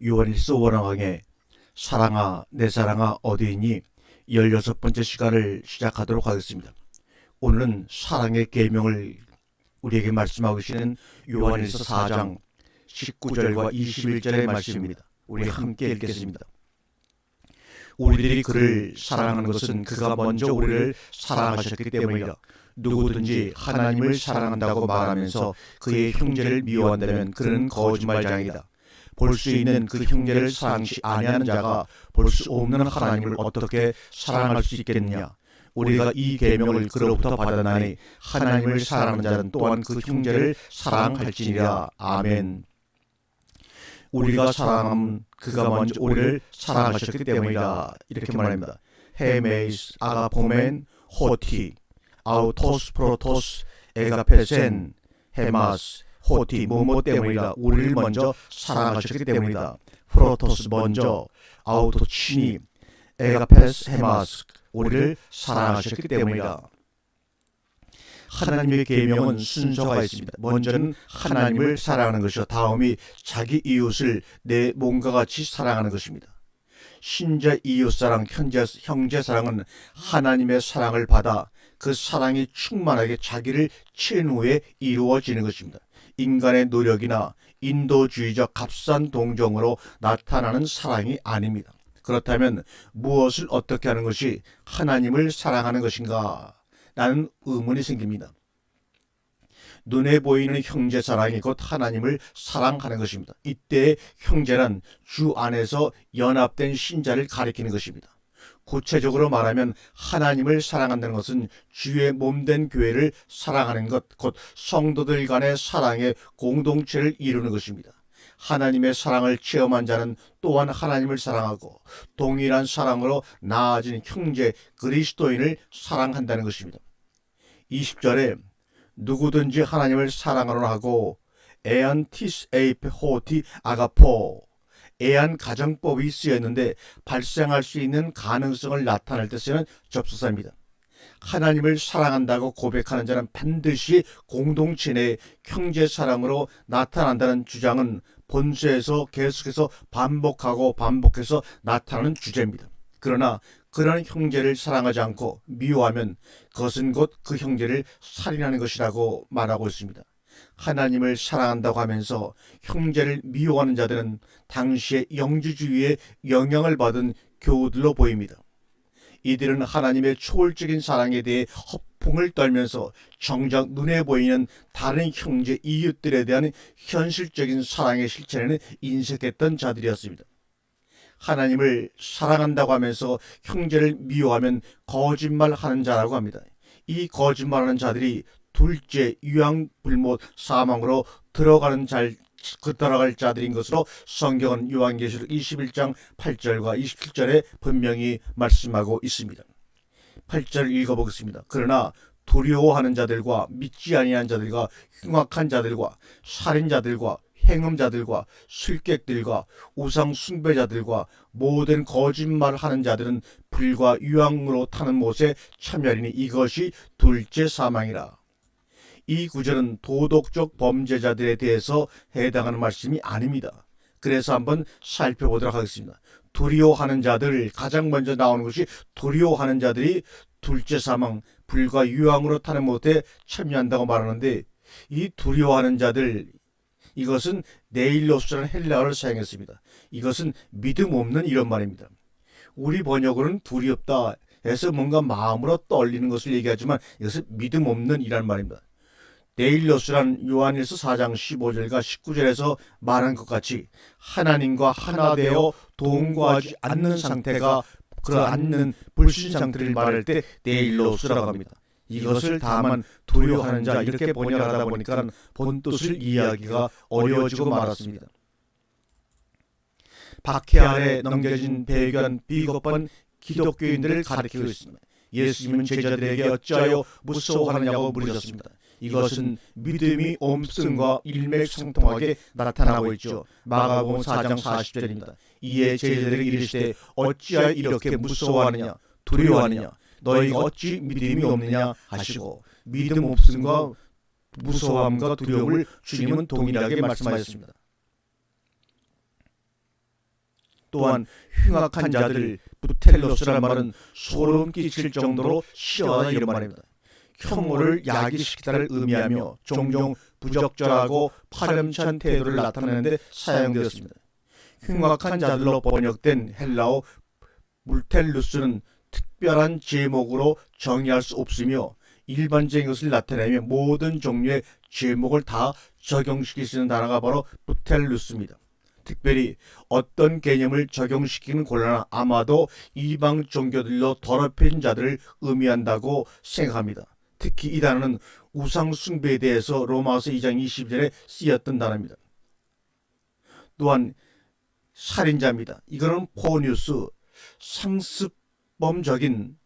요한일서 원어강의 사랑아 내 사랑아 어디 있니 16번째 시간을 시작하도록 하겠습니다. 오늘은 사랑의 계명을 우리에게 말씀하고 계시는 요한일서 4장 19절과 21절의 말씀입니다. 우리 함께 읽겠습니다. 우리들이 그를 사랑하는 것은 그가 먼저 우리를 사랑하셨기 때문이라. 누구든지 하나님을 사랑한다고 말하면서 그의 형제를 미워한다면 그는 거짓말장이다. 볼 수 있는 그 형제를 사랑치 아니하는 자가 볼 수 없는 하나님을 어떻게 사랑할 수 있겠느냐. 우리가 이 계명을 그로부터 받았나니 하나님을 사랑하는 자는 또한 그 형제를 사랑할지니라. 아멘. 우리가 사랑함 그가 먼저 우리를 사랑하셨기 때문이다. 이렇게 말합니다. 헤메이스 아가포멘 호티 아우토스 프로토스 에가페센 헤마스 호티 뭐뭐 때문이다. 우리를 먼저 사랑하셨기 때문이다. 프로토스 먼저 아우토치니 에가페스 헤마스 우리를 사랑하셨기 때문이다. 하나님의 계명은 순서가 있습니다. 먼저는 하나님을 사랑하는 것이요, 다음이 자기 이웃을 내 몸과 같이 사랑하는 것입니다. 신자 이웃사랑, 형제 사랑은 하나님의 사랑을 받아 그 사랑이 충만하게 자기를 채운 후에 이루어지는 것입니다. 인간의 노력이나 인도주의적 값싼 동정으로 나타나는 사랑이 아닙니다. 그렇다면 무엇을 어떻게 하는 것이 하나님을 사랑하는 것인가? 라는 의문이 생깁니다. 눈에 보이는 형제 사랑이 곧 하나님을 사랑하는 것입니다. 이때 형제란 주 안에서 연합된 신자를 가리키는 것입니다. 구체적으로 말하면 하나님을 사랑한다는 것은 주의 몸된 교회를 사랑하는 것, 곧 성도들 간의 사랑의 공동체를 이루는 것입니다. 하나님의 사랑을 체험한 자는 또한 하나님을 사랑하고 동일한 사랑으로 나아진 형제 그리스도인을 사랑한다는 것입니다. 20절에 누구든지 하나님을 사랑하노라 하고 에안티스 에이페 호티 아가포 애안 가정법이 쓰였는데 발생할 수 있는 가능성을 나타낼 때 쓰는 접수사입니다. 하나님을 사랑한다고 고백하는 자는 반드시 공동체 내 형제 사랑으로 나타난다는 주장은 본서에서 계속해서 반복해서 나타나는 주제입니다. 그러나 그런 형제를 사랑하지 않고 미워하면 그것은 곧 그 형제를 살인하는 것이라고 말하고 있습니다. 하나님을 사랑한다고 하면서 형제를 미워하는 자들은 당시의 영주주의의 영향을 받은 교우들로 보입니다. 이들은 하나님의 초월적인 사랑에 대해 허풍을 떨면서 정작 눈에 보이는 다른 형제 이웃들에 대한 현실적인 사랑의 실천에는 인색했던 자들이었습니다. 하나님을 사랑한다고 하면서 형제를 미워하면 거짓말하는 자라고 합니다. 이 거짓말하는 자들이 둘째 유황불못 사망으로 들어갈 자들인 것으로 성경은 요한계시록 21장 8절과 27절에 분명히 말씀하고 있습니다. 8절 읽어보겠습니다. 그러나 두려워하는 자들과 믿지 아니한 자들과 흉악한 자들과 살인자들과 행음자들과 술객들과 우상 숭배자들과 모든 거짓말하는 자들은 불과 유황으로 타는 못에 참여하리니 이것이 둘째 사망이라. 이 구절은 도덕적 범죄자들에 대해서 해당하는 말씀이 아닙니다. 그래서 한번 살펴보도록 하겠습니다. 두려워하는 자들, 가장 먼저 나오는 것이 두려워하는 자들이 둘째 사망, 불과 유황으로 타는 못에 참여한다고 말하는데, 이 두려워하는 자들, 이것은 네일로스라는 헬라어를 사용했습니다. 이것은 믿음 없는 이런 말입니다. 우리 번역으로는 두렵다 해서 뭔가 마음으로 떨리는 것을 얘기하지만 이것은 믿음 없는 이란 말입니다. 네일로스란 요한일서 4장 15절과 19절에서 말한 것 같이 하나님과 하나 되어 동거하지 않는 상태가 않는 불신 상태를 말할 때 네일로스라고 합니다. 이것을 다만 두려워하는 자 이렇게 번역하다 보니까 본뜻을 이해하기가 어려워지고 말았습니다. 박해 아래 넘겨진 배교한 비겁한 기독교인들을 가리키고 있습니다. 예수님은 제자들에게 어찌하여 무서워하느냐고 물으셨습니다. 이것은 믿음이 없음과 일맥상통하게 나타나고 있죠. 마가복음 4장 40절입니다. 이에 제자들에게 이르시되 어찌하여 이렇게 무서워하느냐 두려워하느냐 너희가 어찌 믿음이 없느냐 하시고, 믿음 없음과 무서움과 두려움을 주님은 동일하게 말씀하셨습니다. 또한 흉악한 자들, 부텔로스라는 말은 소름 끼칠 정도로 싫어하다 이런 말입니다. 혐오를 야기시키다를 의미하며 종종 부적절하고 파렴치한 태도를 나타내는데 사용되었습니다. 흉악한 자들로 번역된 헬라어 물텔루스는 특별한 제목으로 정의할 수 없으며 일반적인 것을 나타내며 모든 종류의 제목을 다 적용시킬 수 있는 단어가 바로 부텔루스입니다. 특별히 어떤 개념을 적용시키는 곤란한 아마도 이방 종교들로 더럽혀진 자들을 의미한다고 생각합니다. 특히 이 단어는 우상 숭배에 대해서 로마서 2장 20절에 쓰였던 단어입니다. 또한 살인자입니다. 이거는 포니우스, 상습범적인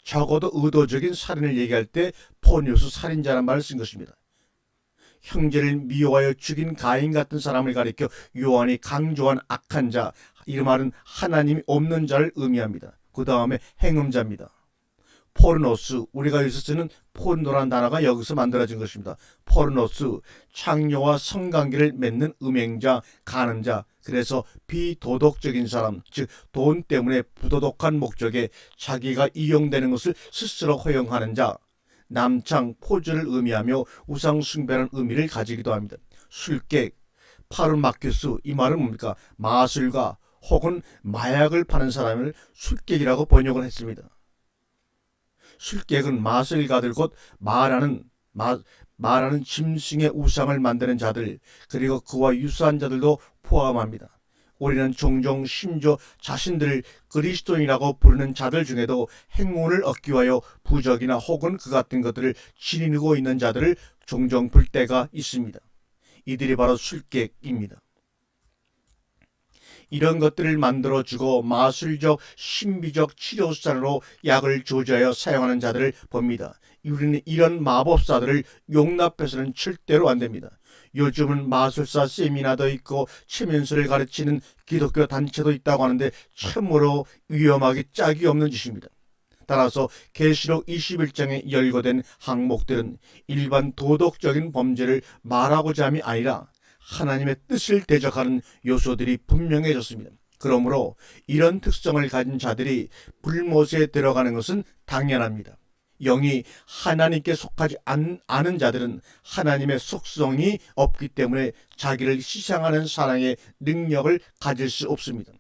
적어도 의도적인 살인을 얘기할 때 포니우스 살인자라는 말을 쓴 것입니다. 형제를 미워하여 죽인 가인 같은 사람을 가리켜 요한이 강조한 악한 자, 이 말은 하나님이 없는 자를 의미합니다. 그 다음에 행음자입니다. 포르노스, 우리가 여기서 쓰는 포르노라는 단어가 여기서 만들어진 것입니다. 포르노스, 창녀와 성관계를 맺는 음행자, 간음자, 그래서 비도덕적인 사람, 즉 돈 때문에 부도덕한 목적에 자기가 이용되는 것을 스스로 허용하는 자, 남창, 포즈를 의미하며 우상 숭배라는 의미를 가지기도 합니다. 술객, 파르마큐스, 이 말은 뭡니까? 마술가 혹은 마약을 파는 사람을 술객이라고 번역을 했습니다. 술객은 마술가들 곧 말하는 짐승의 우상을 만드는 자들, 그리고 그와 유사한 자들도 포함합니다. 우리는 종종 심지어 자신들을 그리스도인이라고 부르는 자들 중에도 행운을 얻기 위하여 부적이나 혹은 그 같은 것들을 지니고 있는 자들을 종종 볼 때가 있습니다. 이들이 바로 술객입니다. 이런 것들을 만들어주고 마술적, 신비적 치료수단으로 약을 조제하여 사용하는 자들을 봅니다. 우리는 이런 마법사들을 용납해서는 절대로 안 됩니다. 요즘은 마술사 세미나도 있고 체면술을 가르치는 기독교 단체도 있다고 하는데 참으로 위험하기 짝이 없는 짓입니다. 따라서 계시록 21장에 열거된 항목들은 일반 도덕적인 범죄를 말하고자 함이 아니라 하나님의 뜻을 대적하는 요소들이 분명해졌습니다. 그러므로 이런 특성을 가진 자들이 불못에 들어가는 것은 당연합니다. 영이 하나님께 속하지 않은 자들은 하나님의 속성이 없기 때문에 자기를 희생하는 사랑의 능력을 가질 수 없습니다.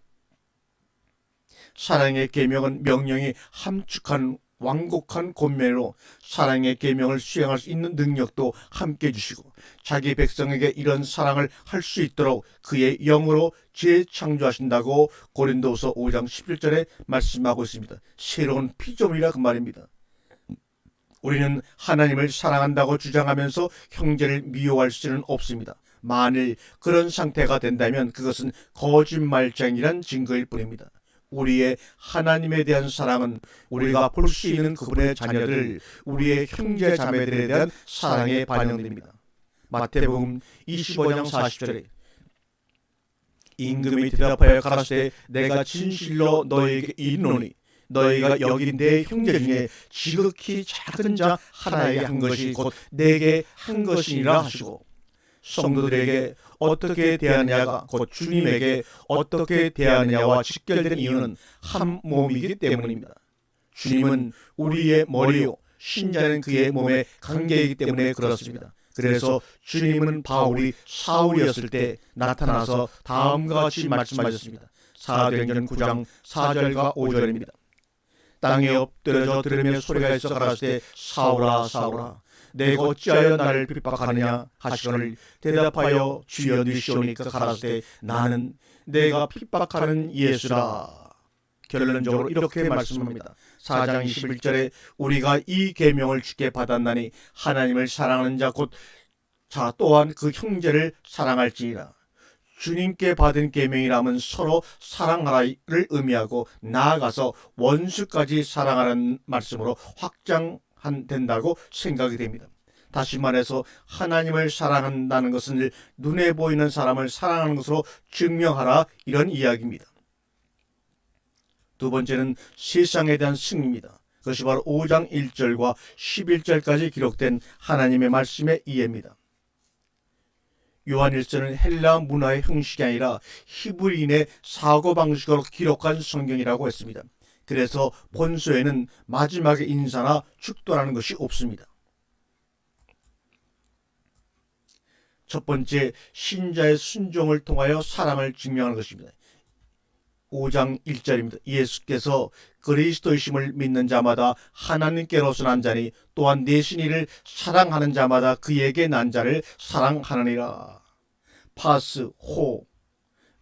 사랑의 계명은 명령이 함축한 완곡한 권면으로 사랑의 계명을 수행할 수 있는 능력도 함께 주시고 자기 백성에게 이런 사랑을 할 수 있도록 그의 영으로 재창조하신다고 고린도후서 5장 11절에 말씀하고 있습니다. 새로운 피조물이라 그 말입니다. 우리는 하나님을 사랑한다고 주장하면서 형제를 미워할 수는 없습니다. 만일 그런 상태가 된다면 그것은 거짓말쟁이란 증거일 뿐입니다. 우리의 하나님에 대한 사랑은 우리가 볼 수 있는 그분의 자녀들, 우리의 형제 자매들에 대한 사랑에 반영됩니다. 마태복음 25장 40절에 임금이 대답하여 가라사대 내가 진실로 너에게 이르노니 너희가 여긴 내 형제 중에 지극히 작은 자 하나에게 한 것이 곧 내게 한 것이니라 하시고 성도들에게 어떻게 대하느냐가 곧 주님에게 어떻게 대하느냐와 직결된 이유는 한 몸이기 때문입니다. 주님은 우리의 머리요 신자는 그의 몸의 관계이기 때문에 그렇습니다. 그래서 주님은 바울이 사울이었을 때 나타나서 다음과 같이 말씀하셨습니다. 사도행전 9장 4절과 5절입니다. 땅에 엎드려져 들으며 소리가 있어 가라사대 사울아 사울아 내가 어찌하여 나를 핍박하느냐 하시거늘 대답하여 주여 니시오니까 가라사대 나는 내가 핍박하는 예수라. 결론적으로 이렇게 말씀합니다. 4장 21절에 우리가 이 계명을 주께 받았나니 하나님을 사랑하는 자 곧 자 또한 그 형제를 사랑할지니라. 주님께 받은 계명이라면 서로 사랑하라를 의미하고 나아가서 원수까지 사랑하라는 말씀으로 된다고 생각이 됩니다. 다시 말해서 하나님을 사랑한다는 것은 눈에 보이는 사람을 사랑하는 것으로 증명하라 이런 이야기입니다. 두 번째는 세상에 대한 승리입니다. 그것이 바로 5장 1절과 11절까지 기록된 하나님의 말씀의 이해입니다. 요한일서는 헬라 문화의 형식이 아니라 히브리인의 사고방식으로 기록한 성경이라고 했습니다. 그래서 본서에는 마지막에 인사나 축도라는 것이 없습니다. 첫 번째, 신자의 순종을 통하여 사랑을 증명하는 것입니다. 5장 1절입니다. 예수께서 그리스도이심을 믿는 자마다 하나님께로서 난 자니 또한 내신 이를 사랑하는 자마다 그에게 난 자를 사랑하느니라. 파스 호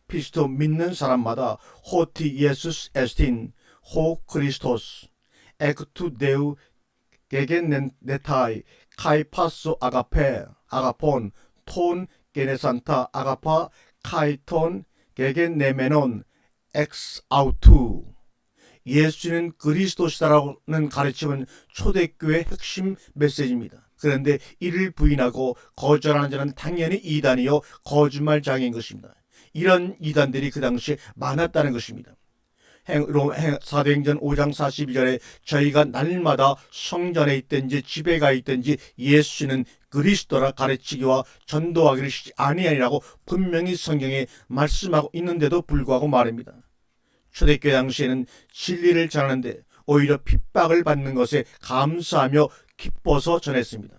피스토 믿는 사람마다 호티 예수스 에스틴 호 크리스토스 에크투 데우 게겐네타이 카이파소 아가페 아가폰 톤 게네산타 아가파 카이톤 게겐네메논 엑스 아우투. 예수는 그리스도시다라는 가르침은 초대교회의 핵심 메시지입니다. 그런데 이를 부인하고 거절하는 자는 당연히 이단이요 거짓말장애인 것입니다. 이런 이단들이 그 당시에 많았다는 것입니다. 사도행전 5장 42절에 저희가 날마다 성전에 있든지 집에 가 있든지 예수는 그리스도라 가르치기와 전도하기를 쉬지 아니하니라고 분명히 성경에 말씀하고 있는데도 불구하고 말입니다. 초대교회 당시에는 진리를 전하는데 오히려 핍박을 받는 것에 감사하며 기뻐서 전했습니다.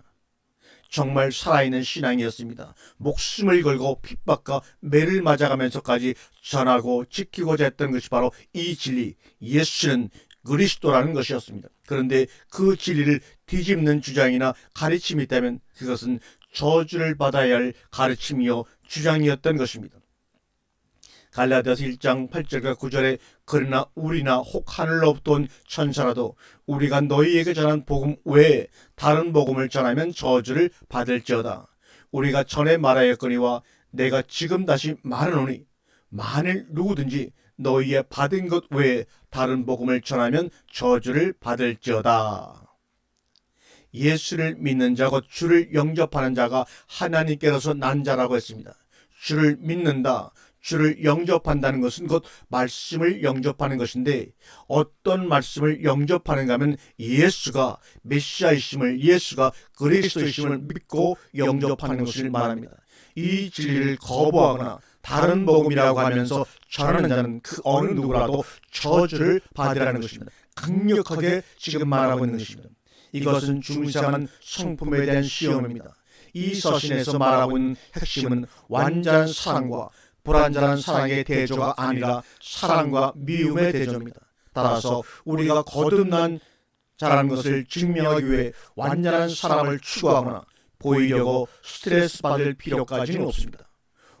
정말 살아있는 신앙이었습니다. 목숨을 걸고 핍박과 매를 맞아가면서까지 전하고 지키고자 했던 것이 바로 이 진리, 예수는 그리스도라는 것이었습니다. 그런데 그 진리를 뒤집는 주장이나 가르침이 있다면 그것은 저주를 받아야 할 가르침이요 주장이었던 것입니다. 갈라디아서 1장 8절과 9절에 그러나 우리나 혹 하늘로부터 온 천사라도 우리가 너희에게 전한 복음 외에 다른 복음을 전하면 저주를 받을지어다. 우리가 전에 말하였거니와 내가 지금 다시 말하노니 만일 누구든지 너희의 받은 것 외에 다른 복음을 전하면 저주를 받을지어다. 예수를 믿는 자 곧 주를 영접하는 자가 하나님께로서 난 자라고 했습니다. 주를 믿는다, 주를 영접한다는 것은 곧 말씀을 영접하는 것인데 어떤 말씀을 영접하는가 하면 예수가 메시아이심을, 예수가 그리스도이심을 믿고 영접하는 것을 말합니다. 이 진리를 거부하거나 다른 복음이라고 하면서 전하는 자는 그 어느 누구라도 저주를 받으라는 것입니다. 강력하게 지금 말하고 있는 것입니다. 이것은 중상한 성품에 대한 시험입니다. 이 서신에서 말하고 있는 핵심은 완전한 사랑과 불완전한 사랑의 대조가 아니라 사랑과 미움의 대조입니다. 따라서 우리가 거듭난 자라는 것을 증명하기 위해 완전한 사랑을 추구하거나 보이려고 스트레스 받을 필요까지는 없습니다.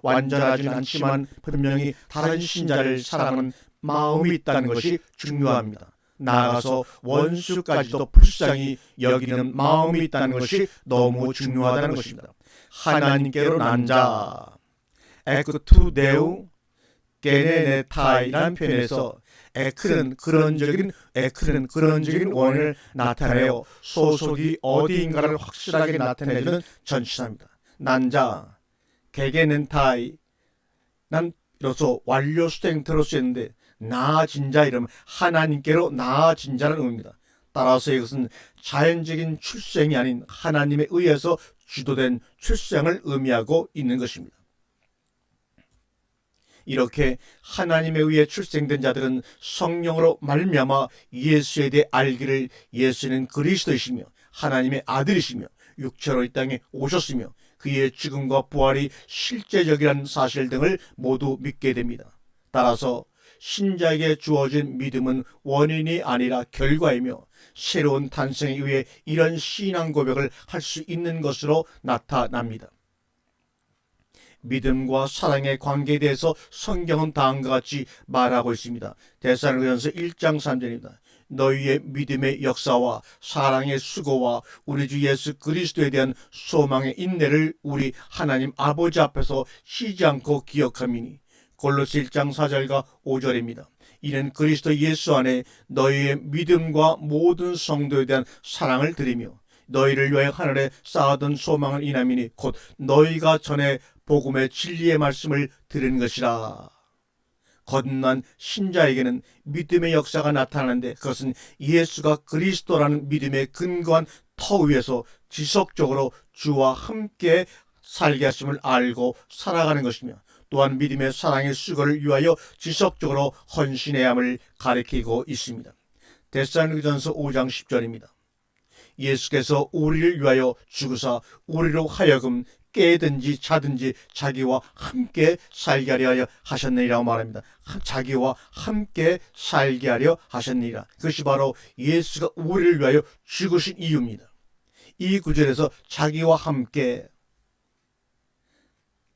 완전하지는 않지만 분명히 다른 신자를 사랑하는 마음이 있다는 것이 중요합니다. 나아가서 원수까지도 불쌍히 여기는 마음이 있다는 것이 너무 중요하다는 것입니다. 하나님께로 난 자, 에크투 데우 게네네타이라는 표현에서 에크는 그런적인 원인을 나타내어 소속이 어디인가를 확실하게 나타내주는 전치사입니다. 난자 게게넨타이 난 이로써 완료 수행태로 쓰였는데 나아진 자 이름 하나님께로 나아진 자는 의미입니다. 따라서 이것은 자연적인 출생이 아닌 하나님에 의해서 주도된 출생을 의미하고 있는 것입니다. 이렇게 하나님에 의해 출생된 자들은 성령으로 말미암아 예수에 대해 알기를 예수는 그리스도이시며 하나님의 아들이시며 육체로 이 땅에 오셨으며 그의 죽음과 부활이 실제적이라는 사실 등을 모두 믿게 됩니다. 따라서 신자에게 주어진 믿음은 원인이 아니라 결과이며 새로운 탄생에 의해 이런 신앙 고백을 할 수 있는 것으로 나타납니다. 믿음과 사랑의 관계에 대해서 성경은 다음과 같이 말하고 있습니다. 데살로니가전서 1장 3절입니다. 너희의 믿음의 역사와 사랑의 수고와 우리 주 예수 그리스도에 대한 소망의 인내를 우리 하나님 아버지 앞에서 쉬지 않고 기억함이니. 골로새 1장 4절과 5절입니다. 이는 그리스도 예수 안에 너희의 믿음과 모든 성도에 대한 사랑을 드리며 너희를 위하여 하늘에 쌓아둔 소망을 인함이니 곧 너희가 전에 복음의 진리의 말씀을 들은 것이라. 거듭난 신자에게는 믿음의 역사가 나타나는데 그것은 예수가 그리스도라는 믿음의 근거한 터 위에서 지속적으로 주와 함께 살게 하심을 알고 살아가는 것이며 또한 믿음의 사랑의 수고를 위하여 지속적으로 헌신해야 함을 가리키고 있습니다. 데살로니가전서 5장 10절입니다. 예수께서 우리를 위하여 죽으사 우리로 하여금 깨든지 자든지 자기와 함께 살게 하려 하셨느니라고 말합니다. 자기와 함께 살게 하려 하셨느니라. 그것이 바로 예수가 우리를 위하여 죽으신 이유입니다. 이 구절에서 자기와 함께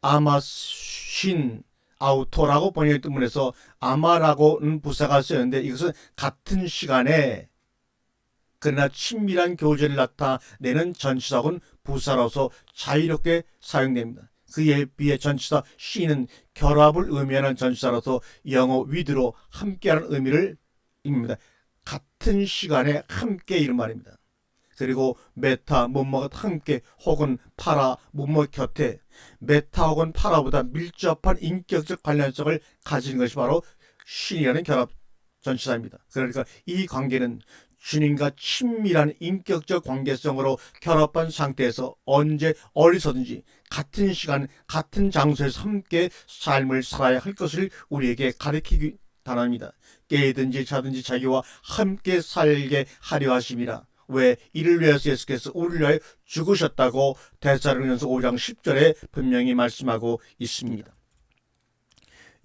아마신 아우토라고 번역된 문에서 아마라고는 부사가 쓰였는데 이것은 같은 시간에 그러나 친밀한 교제를 나타내는 전치사하고는 부사로서 자유롭게 사용됩니다. 그에 비해 전치사 she는 결합을 의미하는 전치사로서 영어 with로 함께하는 의미를 입니다. 같은 시간에 함께 이런 말입니다. 그리고 메타 뭐뭐가 함께 혹은 파라 뭐뭐 곁에 메타 혹은 파라보다 밀접한 인격적 관련성을 가진 것이 바로 she이라는 결합 전치사입니다. 그러니까 이 관계는 주님과 친밀한 인격적 관계성으로 결합한 상태에서 언제 어디서든지 같은 시간 같은 장소에서 함께 삶을 살아야 할 것을 우리에게 가르치기 단합니다. 깨든지 자든지 자기와 함께 살게 하려 하심이라. 왜? 이를 위해서 예수께서 우리를 위하여 죽으셨다고 데살로니가전서 5장 10절에 분명히 말씀하고 있습니다.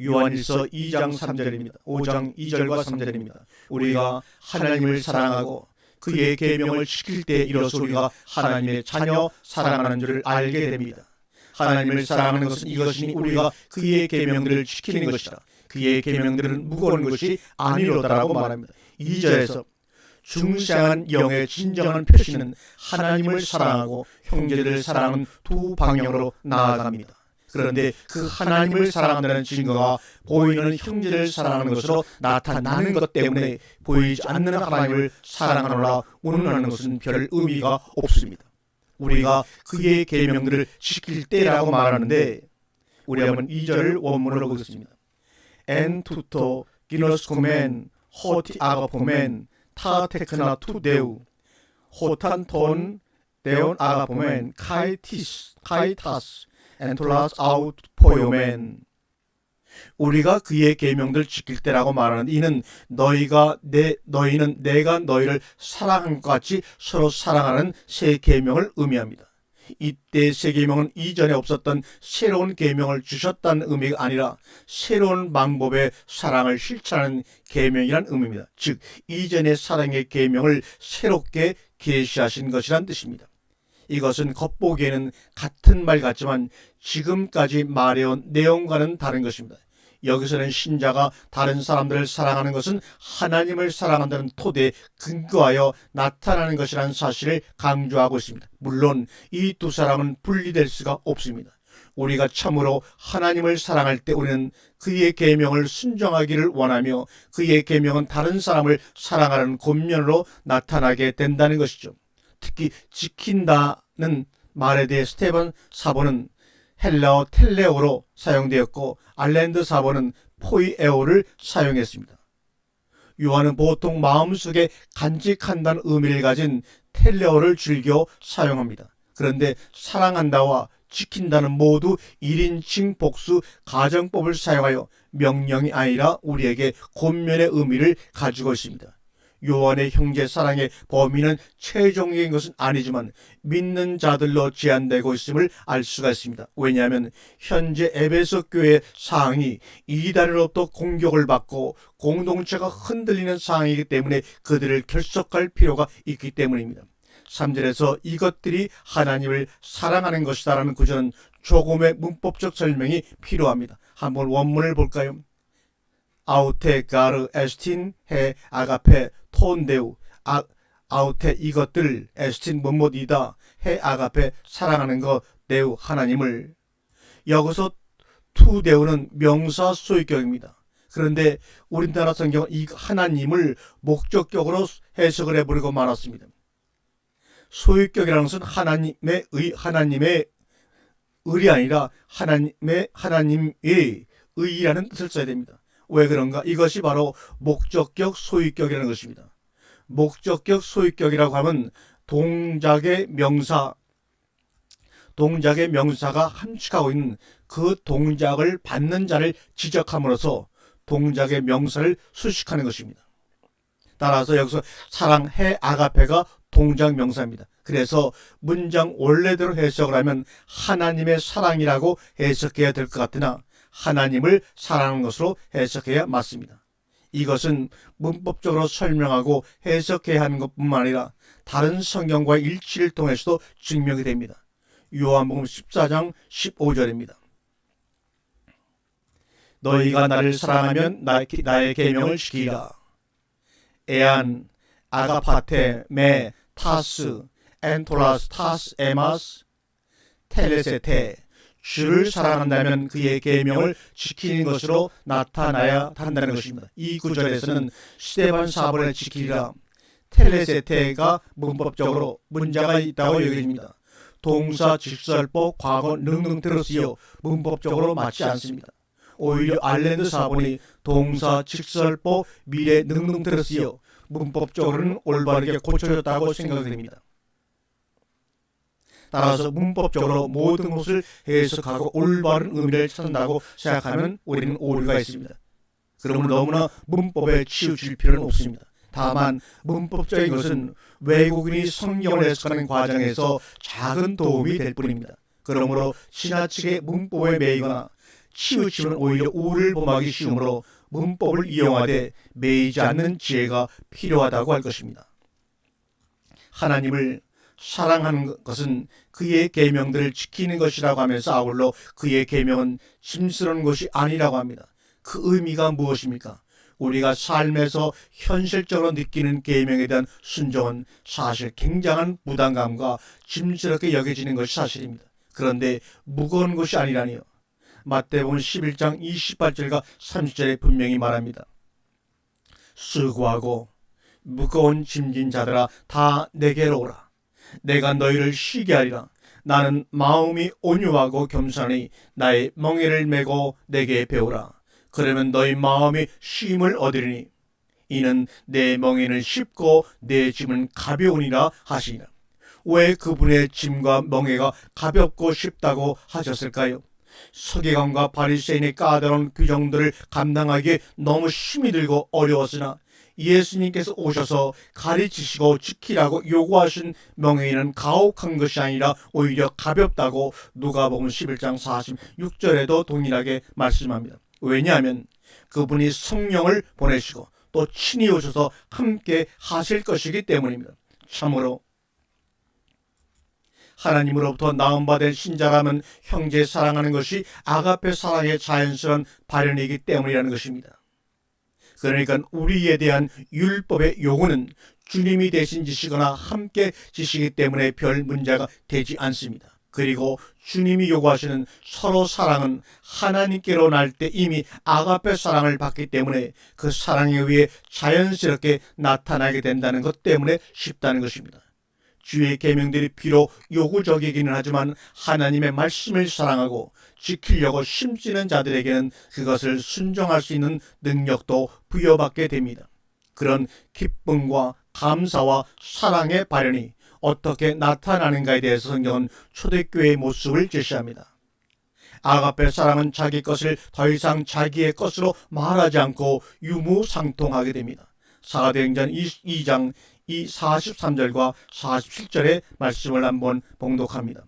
요한일서 2장 3절입니다. 5장 2절과 3절입니다. 우리가 하나님을 사랑하고 그의 계명을 지킬 때 이로써 우리가 하나님의 자녀 사랑하는 줄을 알게 됩니다. 하나님을 사랑하는 것은 이것이니 우리가 그의 계명들을 지키는 것이라. 그의 계명들은 무거운 것이 아니로다라고 말합니다. 2절에서 중생한 영의 진정한 표시는 하나님을 사랑하고 형제들을 사랑하는 두 방향으로 나아갑니다. 그런데 그 하나님을 사랑한다는 증거가 보이는 형제를 사랑하는 것으로 나타나는 것 때문에 보이지 않는 하나님을 사랑하노라 운운하는 것은 별 의미가 없습니다. 우리가 그의 계명들을 지킬 때라고 말하는데 우리 한번 2절을 원문으로 보겠습니다. En tuto ginoscomen hoti agapomen ta tekna tu deu hotan ton deon agapomen kaitas 엔톨라스 아웃 포요맨. 우리가 그의 계명들 지킬 때라고 말하는 이는 너희는 내가 너희를 사랑한 것 같이 서로 사랑하는 새 계명을 의미합니다. 이때 새 계명은 이전에 없었던 새로운 계명을 주셨다는 의미가 아니라 새로운 방법의 사랑을 실천하는 계명이라는 의미입니다. 즉 이전의 사랑의 계명을 새롭게 계시하신 것이란 뜻입니다. 이것은 겉보기에는 같은 말 같지만 지금까지 말해온 내용과는 다른 것입니다. 여기서는 신자가 다른 사람들을 사랑하는 것은 하나님을 사랑한다는 토대에 근거하여 나타나는 것이라는 사실을 강조하고 있습니다. 물론 이 두 사람은 분리될 수가 없습니다. 우리가 참으로 하나님을 사랑할 때 우리는 그의 계명을 순종하기를 원하며 그의 계명은 다른 사람을 사랑하는 권면으로 나타나게 된다는 것이죠. 특히 지킨다는 말에 대해 스테반 사본은 헬라어 텔레오로 사용되었고 알랜드 사본은 포이에오를 사용했습니다. 요한은 보통 마음속에 간직한다는 의미를 가진 텔레오를 즐겨 사용합니다. 그런데 사랑한다와 지킨다는 모두 1인칭 복수 가정법을 사용하여 명령이 아니라 우리에게 권면의 의미를 가지고 있습니다. 요한의 형제 사랑의 범위는 최종적인 것은 아니지만 믿는 자들로 제한되고 있음을 알 수가 있습니다. 왜냐하면 현재 에베소 교회의 상황이 이단으로부터 공격을 받고 공동체가 흔들리는 상황이기 때문에 그들을 결속할 필요가 있기 때문입니다. 3절에서 이것들이 하나님을 사랑하는 것이다 라는 구절은 조금의 문법적 설명이 필요합니다. 한번 원문을 볼까요? 아우테 가르 에스틴 해 아가페 톤데우 아우테 이것들 에스틴 뭐뭐이다 해 아가페 사랑하는 것 데우 하나님을. 여기서 투데우는 명사 소유격입니다. 그런데 우리나라 성경은 이 하나님을 목적격으로 해석을 해버리고 말았습니다. 소유격이라는 것은 하나님의 의이 아니라 하나님의 의라는 뜻을 써야 됩니다. 왜 그런가? 이것이 바로 목적격 소유격이라는 것입니다. 목적격 소유격이라고 하면 동작의 명사, 동작의 명사가 함축하고 있는 그 동작을 받는 자를 지적함으로써 동작의 명사를 수식하는 것입니다. 따라서 여기서 사랑해 아가페가 동작 명사입니다. 그래서 문장 원래대로 해석을 하면 하나님의 사랑이라고 해석해야 될 것 같으나 하나님을 사랑하는 것으로 해석해야 맞습니다. 이것은 문법적으로 설명하고 해석해야 하는 것뿐만 아니라 다른 성경과의 일치를 통해서도 증명이 됩니다. 요한복음 14장 15절입니다. 너희가 나를 사랑하면 나의 계명을 지키라. 에안, 아가파테, 메, 타스, 엔토라스, 타스, 에마스, 텔레세테. 주를 사랑한다면 그의 계명을 지키는 것으로 나타나야 한다는 것입니다. 이 구절에서는 스데반 사본을 지키리라, 텔레세테가 문법적으로 문제가 있다고 여겨집니다. 동사 직설법 과거 능능태로 쓰여 문법적으로 맞지 않습니다. 오히려 알랜드 사본이 동사 직설법 미래 능능태로 쓰여 문법적으로는 올바르게 고쳐졌다고 생각됩니다. 따라서 문법적으로 모든 것을 해석하고 올바른 의미를 찾는다고 생각하면 우리는 오류가 있습니다. 그러면 너무나 문법에 치우칠 필요는 없습니다. 다만 문법적인 것은 외국인이 성경을 해석하는 과정에서 작은 도움이 될 뿐입니다. 그러므로 지나치게 문법에 매이거나 치우치면 오히려 우를 범하기 쉬우므로 문법을 이용하되 매이지 않는 지혜가 필요하다고 할 것입니다. 하나님을 사랑하는 것은 그의 계명들을 지키는 것이라고 하면서 아울러 그의 계명은 짐스러운 것이 아니라고 합니다. 그 의미가 무엇입니까? 우리가 삶에서 현실적으로 느끼는 계명에 대한 순종은 사실 굉장한 부담감과 짐스럽게 여겨지는 것이 사실입니다. 그런데 무거운 것이 아니라니요. 마태복음 11장 28절과 30절에 분명히 말합니다. 수고하고 무거운 짐진 자들아 다 내게로 오라. 내가 너희를 쉬게 하리라. 나는 마음이 온유하고 겸손하니 나의 멍에를 메고 내게 배우라. 그러면 너희 마음이 쉼을 얻으리니 이는 내 멍에는 쉽고 내 짐은 가벼우니라 하시니라. 왜 그분의 짐과 멍에가 가볍고 쉽다고 하셨을까요? 서기관과 바리새인의 까다로운 규정들을 감당하기에 너무 힘이 들고 어려웠으나 예수님께서 오셔서 가르치시고 지키라고 요구하신 명예는 가혹한 것이 아니라 오히려 가볍다고 누가복음 11장 46절에도 동일하게 말씀합니다. 왜냐하면 그분이 성령을 보내시고 또 친히 오셔서 함께 하실 것이기 때문입니다. 참으로 하나님으로부터 나음받은 신자라면 형제 사랑하는 것이 아가페 사랑의 자연스러운 발현이기 때문이라는 것입니다. 그러니까 우리에 대한 율법의 요구는 주님이 대신 지시거나 함께 지시기 때문에 별 문제가 되지 않습니다. 그리고 주님이 요구하시는 서로 사랑은 하나님께로 날 때 이미 아가페 사랑을 받기 때문에 그 사랑에 의해 자연스럽게 나타나게 된다는 것 때문에 쉽다는 것입니다. 주의 계명들이 비록 요구적이기는 하지만 하나님의 말씀을 사랑하고 지키려고 힘쓰는 자들에게는 그것을 순종할 수 있는 능력도 부여받게 됩니다. 그런 기쁨과 감사와 사랑의 발현이 어떻게 나타나는가에 대해서 성경은 초대교회의 모습을 제시합니다. 아가페 사랑은 자기 것을 더 이상 자기의 것으로 말하지 않고 유무상통하게 됩니다. 사도행전 2장 43절과 47절의 말씀을 한번 봉독합니다.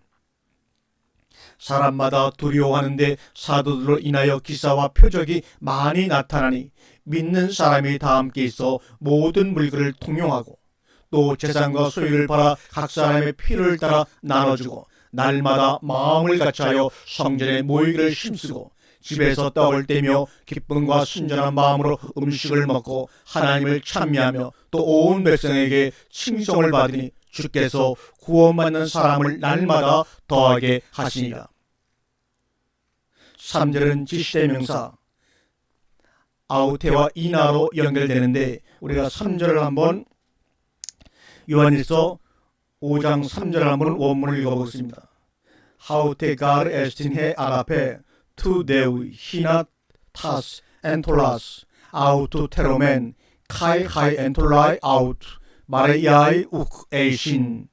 사람마다 두려워하는데 사도들로 인하여 기사와 표적이 많이 나타나니 믿는 사람이 다 함께 있어 모든 물건을 통용하고 또 재산과 소유를 팔아 각 사람의 필요를 따라 나눠주고 날마다 마음을 같이하여 성전에 모이기를 힘쓰고 집에서 떡을 떼며 기쁨과 순전한 마음으로 음식을 먹고 하나님을 찬미하며 또 온 백성에게 칭송을 받으니 주께서 구원받는 사람을 날마다 더하게 하시니라. 3절은 지시대명사 아우테와 이나로 연결되는데 우리가 3절을 한번 요한일서 5장 3절 한번 원문을 읽어보겠습니다. 하우테 가르 에스틴 해 아가페 투 데우 히나 타스 엔톨라스 아우투 테로멘 카이 하이 엔톨라이 아우트 마레야이 욱 에이신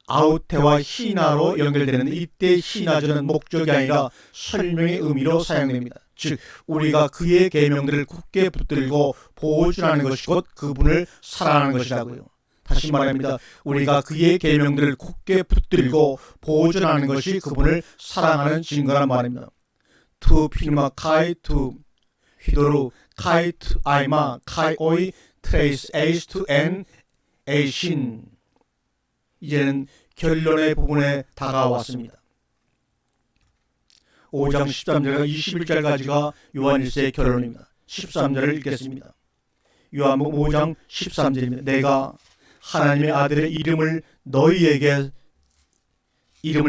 아우테와 히나로 연결되는 이때 히나저는 목적이 아니라 설명의 의미로 사용됩니다. 즉 우리가 그의 계명들을 굳게 붙들고 보존하는 것이 곧 그분을 사랑하는 것이라고요. 다시 말합니다. 우리가 그의 계명들을 굳게 붙들고 보존하는 것이 그분을 사랑하는 증거란 말입니다. 투 피누마 카이 투 휘도루 카이 투 아이마 카이 오이 트레이스 에이스 투 엔 에이신. 이제는 결론의 부분에 다가왔습니다. 5장 13절과 21절까지가 요한 1세의 결론입니다. 13절을 읽겠습니다. 요한복음 5장 13절입니다. 내가 하나님의 아들의 이름을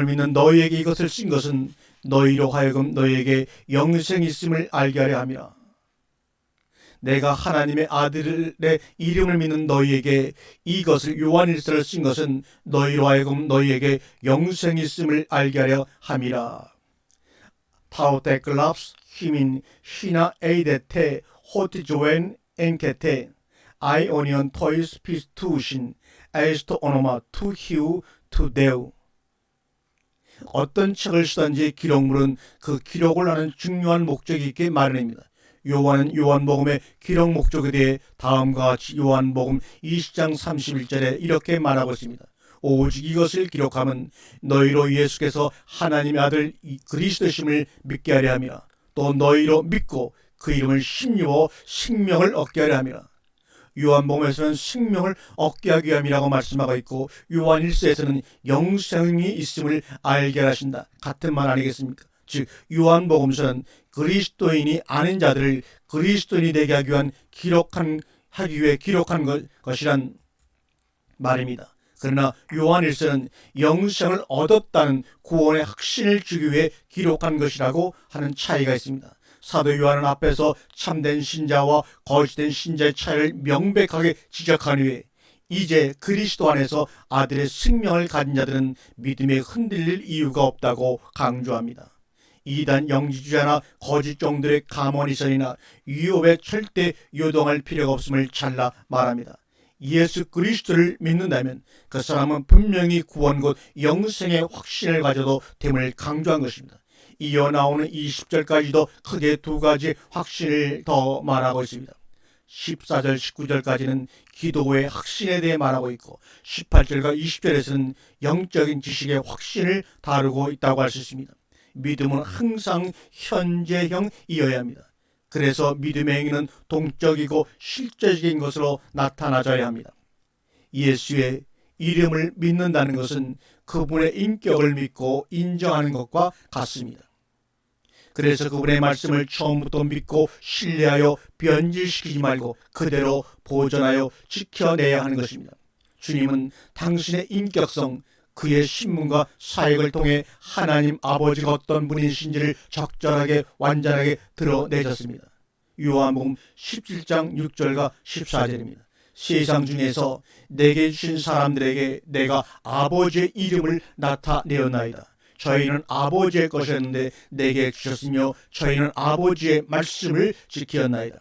믿는 너희에게 이것을 쓴 것은 너희로 하여금 너희에게 영생이 있음을 알게 하려 함이라. 내가 하나님의 아들의 이름을 믿는 너희에게 이것을 요한일서를 쓴 것은 너희로 하여금 너희에게 영생이 있음을 알게 하려 함이라. 타오테클랍스 히민 시나 에이데테 호티조엔 엔케테 아이오니언 토이스 피스투신 에스토 오노마 투히우 투데우. 어떤 책을 쓰든지 기록물은 그 기록을 하는 중요한 목적이 있게 마련입니다. 요한은 요한복음의 기록 목적에 대해 다음과 같이 요한복음 20장 31절에 이렇게 말하고 있습니다. 오직 이것을 기록함은 너희로 예수께서 하나님의 아들 그리스도심을 믿게 하려 함이라. 또 너희로 믿고 그 이름을 힘입어 생명을 얻게 하려 함이라. 요한복음에서는 생명을 얻게 하기 위함이라고 말씀하고 있고 요한 1서에서는 영생이 있음을 알게 하신다. 같은 말 아니겠습니까? 즉 요한복음서는 그리스도인이 아닌 자들을 그리스도인이 되게 하기 위해 기록한 것이란 말입니다. 그러나 요한 1서는 영생을 얻었다는 구원의 확신을 주기 위해 기록한 것이라고 하는 차이가 있습니다. 사도 요한은 앞에서 참된 신자와 거짓된 신자의 차이를 명백하게 지적한 후에 이제 그리스도 안에서 아들의 생명을 가진 자들은 믿음에 흔들릴 이유가 없다고 강조합니다. 이단 영지주자나 거짓 종들의 가문이선이나 유혹에 절대 요동할 필요가 없음을 잘라 말합니다. 예수 그리스도를 믿는다면 그 사람은 분명히 구원 곧 영생의 확신을 가져도 됨을 강조한 것입니다. 이어 나오는 20절까지도 크게 두 가지 확신을 더 말하고 있습니다. 14절 19절까지는 기도의 확신에 대해 말하고 있고 18절과 20절에서는 영적인 지식의 확신을 다루고 있다고 할 수 있습니다. 믿음은 항상 현재형이어야 합니다. 그래서 믿음의 행위는 동적이고 실제적인 것으로 나타나줘야 합니다. 예수의 이름을 믿는다는 것은 그분의 인격을 믿고 인정하는 것과 같습니다. 그래서 그분의 말씀을 처음부터 믿고 신뢰하여 변질시키지 말고 그대로 보존하여 지켜내야 하는 것입니다. 주님은 당신의 인격성, 그의 신문과 사역을 통해 하나님 아버지가 어떤 분이신지를 적절하게 완전하게 드러내셨습니다. 요한복음 17장 6절과 14절입니다. 세상 중에서 내게 주신 사람들에게 내가 아버지의 이름을 나타내었나이다. 저희는 아버지의 것이었는데 내게 주셨으며 저희는 아버지의 말씀을 지켰나이다.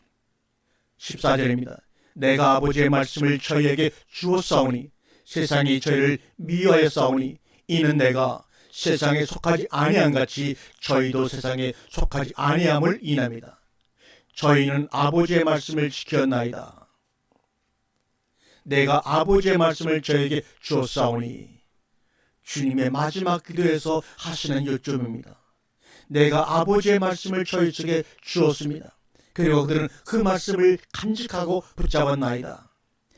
14절입니다. 내가 아버지의 말씀을 저희에게 주었사오니 세상이 저희를 미워하였사오니 이는 내가 세상에 속하지 아니한 같이 저희도 세상에 속하지 아니함을 인합니다. 저희는 아버지의 말씀을 지켰나이다. 내가 아버지의 말씀을 저에게 주었사오니 주님의 마지막 기도에서 하시는 요점입니다. 내가 아버지의 말씀을 저희 쪽에 주었습니다. 그리고 그들은 그 말씀을 간직하고 붙잡았나이다.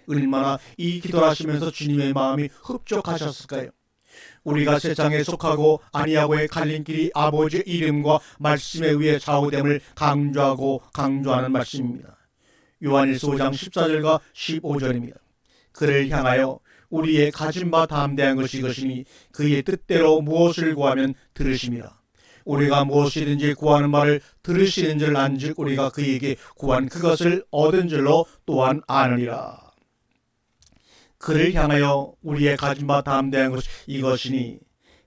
얼마나 이 기도를 하시면서 주님의 마음이 흡족하셨을까요? 우리가 세상에 속하고 아니하고의 갈림길이 아버지의 이름과 말씀에 의해 좌우됨을 강조하는 말씀입니다. 요한일서 5장 14절과 15절입니다. 그를 향하여 우리의 가진 바 담대한 것이 이것이니 그의 뜻대로 무엇을 구하면 들으심이라. 우리가 무엇이든지 구하는 말을 들으시는 줄 안즉 우리가 그에게 구한 그것을 얻은 줄로 또한 아느니라. 그를 향하여 우리의 가진 바 담대한 것이 이것이니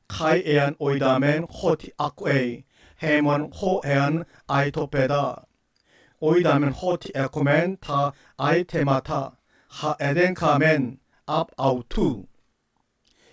카이에안 오이다멘 호티 아쿠에이 헤먼 호에안 아이토페다 오이다멘 호티 에코멘 타 아이테마타 하 에덴카멘 앞아우투.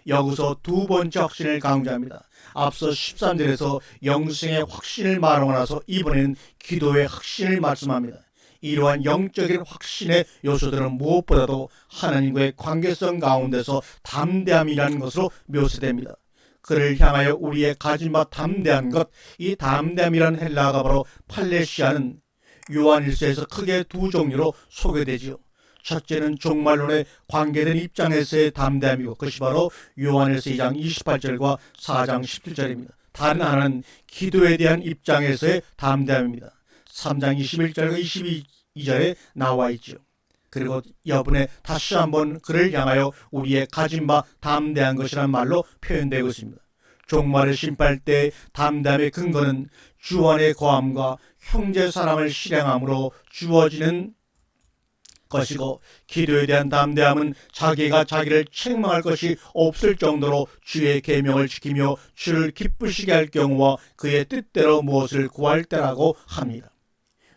여기서 두 번째 확신을 강조합니다. 앞서 13절에서 영생의 확신을 말하고 나서 이번에는 기도의 확신을 말씀합니다. 이러한 영적인 확신의 요소들은 무엇보다도 하나님과의 관계성 가운데서 담대함이라는 것으로 묘사됩니다. 그를 향하여 우리의 가진 바 담대한 것, 이 담대함이라는 헬라어가 바로 팔레시아는 요한일서에서 크게 두 종류로 소개되지요. 첫째는 종말론에 관계된 입장에서의 담대함이고 그것이 바로 요한일서 2장 28절과 4장 17절입니다. 다른 하나는 기도에 대한 입장에서의 담대함입니다. 3장 21절과 22절에 나와 있죠. 그리고 여분에 다시 한번 그를 향하여 우리의 가진 바 담대한 것이란 말로 표현되고 있습니다. 종말을 심판할 때 담대함의 근거는 주 안의 거함과 형제 사랑을 실행함으로 주어지는 것이고, 기도에 대한 담대함은 자기가 자기를 책망할 것이 없을 정도로 주의 계명을 지키며 주를 기쁘시게 할 경우와 그의 뜻대로 무엇을 구할 때라고 합니다.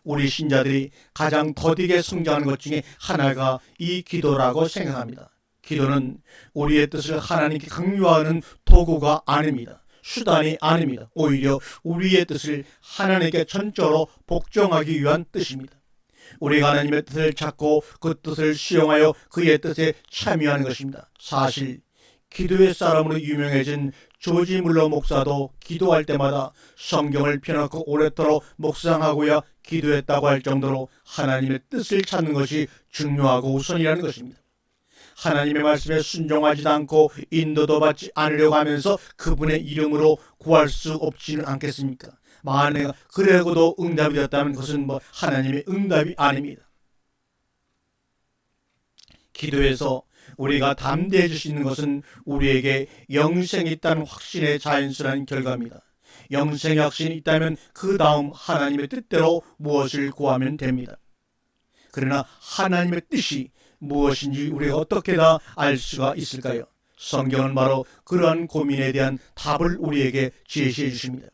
우리 신자들이 가장 더디게 성장하는 것 중에 하나가 이 기도라고 생각합니다. 기도는 우리의 뜻을 하나님께 강요하는 도구가 아닙니다. 수단이 아닙니다. 오히려 우리의 뜻을 하나님께 전적으로 복종하기 위한 뜻입니다. 우리가 하나님의 뜻을 찾고 그 뜻을 수용하여 그의 뜻에 참여하는 것입니다. 사실 기도의 사람으로 유명해진 조지 물러 목사도 기도할 때마다 성경을 펴놓고 오랫도록 묵상하고야 기도했다고 할 정도로 하나님의 뜻을 찾는 것이 중요하고 우선이라는 것입니다. 하나님의 말씀에 순종하지 않고 인도도 받지 않으려고 하면서 그분의 이름으로 구할 수 없지는 않겠습니까? 만약 그래고도 응답이 되었다면 그것은 하나님의 응답이 아닙니다. 기도에서 우리가 담대해질 수 있는 것은 우리에게 영생이 있다는 확신의 자연스러운 결과입니다. 영생의 확신이 있다면 그 다음 하나님의 뜻대로 무엇을 구하면 됩니다. 그러나 하나님의 뜻이 무엇인지 우리가 어떻게 다 알 수가 있을까요? 성경은 바로 그러한 고민에 대한 답을 우리에게 제시해 주십니다.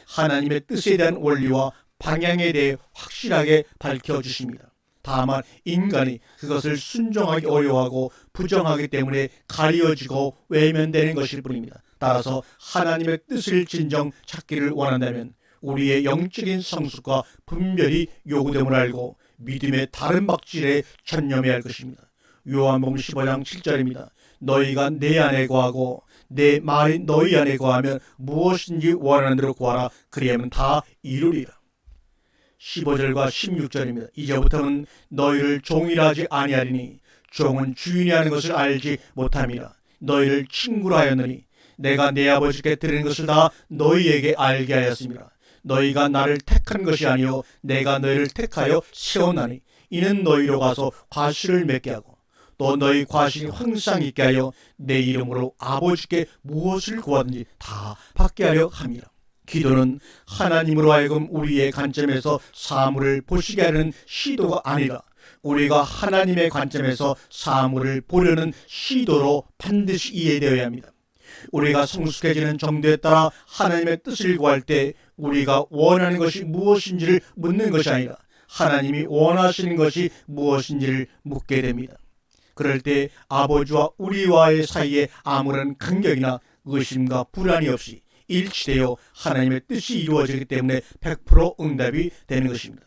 하나님의 뜻에 대한 원리와 방향에 대해 확실하게 밝혀주십니다. 다만 인간이 그것을 순종하기 어려워하고 부정하기 때문에 가려지고 외면되는 것일 뿐입니다. 따라서 하나님의 뜻을 진정 찾기를 원한다면 우리의 영적인 성숙과 분별이 요구됨을 알고 믿음의 다른 박질에 전념해야 할 것입니다. 요한복음 15장 7절입니다. 너희가 내 안에 거하고 내 말이 너희 안에 거하면 무엇인지 원하는 대로 구하라. 그리하면 다 이루리라. 15절과 16절입니다. 이제부터는 너희를 종이라 하지 아니하리니 종은 주인이 하는 것을 알지 못함이라. 너희를 친구라 하였느니 내가 내 아버지께 드리는 것을 다 너희에게 알게 하였습니다. 너희가 나를 택한 것이 아니요 내가 너희를 택하여 세웠나니 이는 너희로 가서 과실을 맺게 하고 또 너희 과실이 항상 있게 하여 내 이름으로 아버지께 무엇을 구하든지 다 받게 하려 함이라. 기도는 하나님으로 하여금 우리의 관점에서 사물을 보시게 하는 시도가 아니라 우리가 하나님의 관점에서 사물을 보려는 시도로 반드시 이해되어야 합니다. 우리가 성숙해지는 정도에 따라 하나님의 뜻을 구할 때 우리가 원하는 것이 무엇인지를 묻는 것이 아니라 하나님이 원하시는 것이 무엇인지를 묻게 됩니다. 그럴 때 아버지와 우리와의 사이에 아무런 간격이나 의심과 불안이 없이 일치되어 하나님의 뜻이 이루어지기 때문에 100% 응답이 되는 것입니다.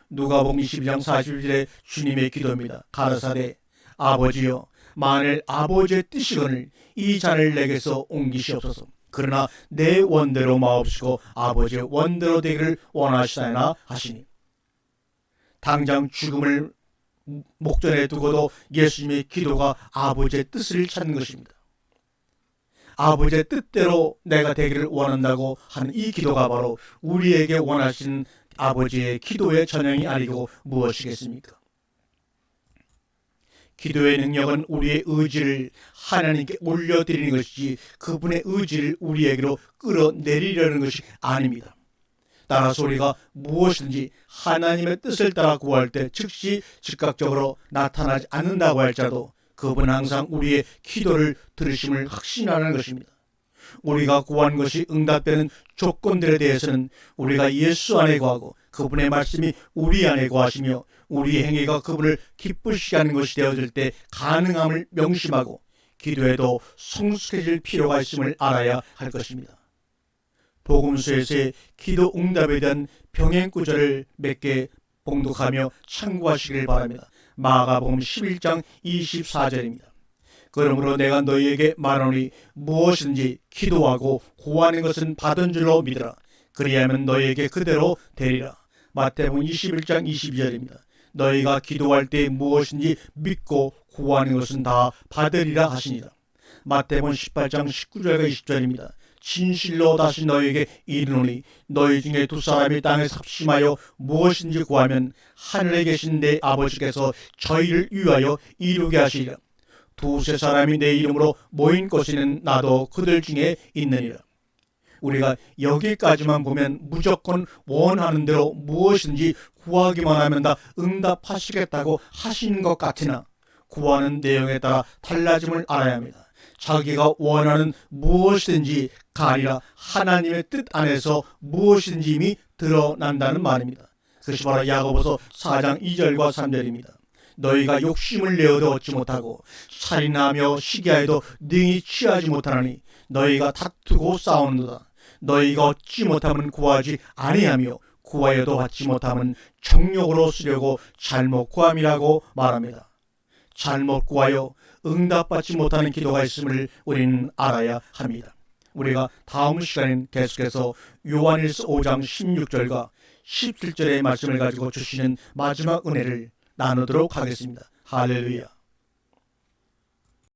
누가복음 22장 40절에 주님의 기도입니다. 가라사대 아버지여 만일 아버지의 뜻이거늘 이 잔을 내게서 옮기시옵소서. 그러나 내 원대로 마옵시고 아버지의 원대로 되기를 원하시나이다 하시니 당장 죽음을 목전에 두고도 예수님의 기도가 아버지의 뜻을 찾는 것입니다. 아버지의 뜻대로 내가 되기를 원한다고 하는 이 기도가 바로 우리에게 원하시는 아버지의 기도의 전형이 아니고 무엇이겠습니까? 기도의 능력은 우리의 의지를 하나님께 올려드리는 것이지 그분의 의지를 우리에게로 끌어내리려는 것이 아닙니다. 따라서 우리가 무엇이든지 하나님의 뜻을 따라 구할 때 즉시 즉각적으로 나타나지 않는다고 할지라도 그분은 항상 우리의 기도를 들으심을 확신하는 것입니다. 우리가 구한 것이 응답되는 조건들에 대해서는 우리가 예수 안에 거하고 그분의 말씀이 우리 안에 거하시며 우리의 행위가 그분을 기쁘시게 하는 것이 되어질 때 가능함을 명심하고 기도에도 성숙해질 필요가 있음을 알아야 할 것입니다. 복음서에서의 기도 응답에 대한 병행 구절을 몇 개 봉독하며 참고하시길 바랍니다. 마가복음 11장 24절입니다. 그러므로 내가 너희에게 말하노니 무엇이든지 기도하고 구하는 것은 받은 줄로 믿으라. 그리하면 너희에게 그대로 되리라. 마태복음 21장 22절입니다. 너희가 기도할 때 무엇인지 믿고 구하는 것은 다 받으리라 하시니라. 마태복음 18장 19절과 20절입니다. 진실로 다시 너희에게 이르노니 너희 중에 두 사람이 땅에 삽심하여 무엇인지 구하면 하늘에 계신 내 아버지께서 저희를 위하여 이루게 하시리라. 두세 사람이 내 이름으로 모인 곳에는 나도 그들 중에 있느니라. 우리가 여기까지만 보면 무조건 원하는 대로 무엇인지 구하기만 하면 다 응답하시겠다고 하시는 것 같으나 구하는 내용에 따라 달라짐을 알아야 합니다. 자기가 원하는 무엇이든지 가리라 하나님의 뜻 안에서 무엇이든지 이미 드러난다는 말입니다. 그것이 바로 야고보서 4장 2절과 3절입니다. 너희가 욕심을 내어도 얻지 못하고 살인하며 시기하여도 능히 취하지 못하나니 너희가 다투고 싸우는도다. 너희가 얻지 못하면 구하지 아니하며 구하여도 받지 못하면 정욕으로 쓰려고 잘못 구함이라고 말합니다. 잘못 구하여 응답받지 못하는 기도가 있음을 우리는 알아야 합니다. 우리가 다음 시간엔 계속해서 요한일서 5장 16절과 17절의 말씀을 가지고 주시는 마지막 은혜를 나누도록 하겠습니다. 할렐루야.